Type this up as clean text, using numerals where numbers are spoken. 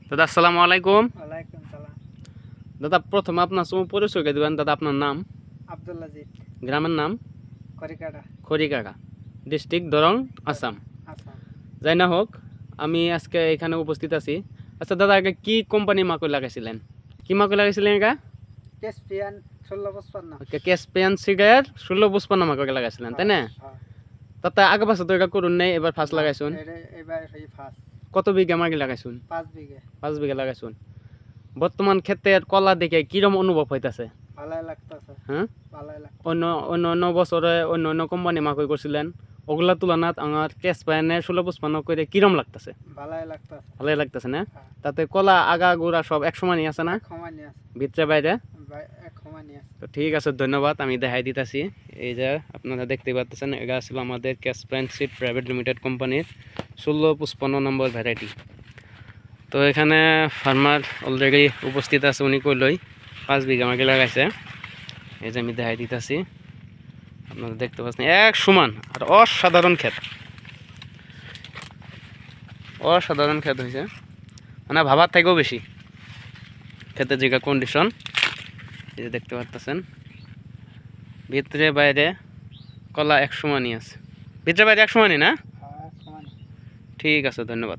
দাদা আসসালামু আলাইকুম। ওয়ালাইকুম সালাম। দাদা প্রথমে আপনার পরিচয় দিবেন দাদা, আপনার নাম? আব্দুল আজিজ, গ্রামের নাম? করিকাটা, খড়িকাটা, ডিস্ট্রিক্ট দরং, আসাম। আসাম। যাই না হোক, আমি আজকে এখানে উপস্থিত আছি। আচ্ছা দাদা, আগে কি কোম্পানি মাকই লাগাইছিলেন? কি মাকই লাগাইছিলেন এটা? কেসপিয়ান 1655। ক্যাসপিয়ান সিগার 1655 মাকই লাগাইছিলেন, তাই না? তাতে আগে পাশে তো এটা করুন নাই, এবার ফার্স্ট লাগাইছুন। এবার এই ফার্স্ট কত বিঘা মাকি লাগাইছুন? 5 বিঘে। 5 বিঘা লাগাইছুন। বর্তমান ক্ষেত্রের কলা দেখে কিরম অনুভব হইতাছে? ভালোই লাগতেছে। হ্যাঁ, ভালোই লাগছে। অন্য অন্য অন্য বছরে অন্য অন্য কোম্পানি মাকই করছিলেন, ওগুলা তুলনাত আমার ক্যাসপিয়ানে 1655 করে কিরম লাগতেছে? ভালোই লাগতেছে। ভালোই লাগতেছে না? হ্যাঁ। তাতে কলা আগা গোড়া সব এক সমানই আছে না, ক্ষমানি আছে। ভিতরে বাইরে? এক ক্ষমানি আছে। তো ঠিক আছে, ধন্যবাদ। আমি দেখাই দিতেছি। এই যে আপনারা দেখতে পাচ্ছেন, এটা ছিল আমাদের ক্যাসপিয়ান সিড প্রাইভেট লিমিটেড কোম্পানির 1655 নম্বর ভ্যারাইটি। তো এখানে ফার্মার অলরেডি উপস্থিত আছে, উনি কইলই 5 বিঘা মাকে লাগাইছে। এই যে আমি দেখাই দিতেছি, আপনারা দেখতে পাচ্ছেন এক সমান আর অসাধারণ ক্ষেত, অসাধারণ ক্ষেত হয়েছে, মানে ভাবার থেকেও বেশি ক্ষেতের জায়গা কন্ডিশন। এই যে দেখতে পাচ্ছেন, ভিতরে বাইরে কলা এক সমানই আছে, ভিতরে বাইরে এক সমানই না? এক ক্ষমানি। ঠিক আছে, ধন্যবাদ।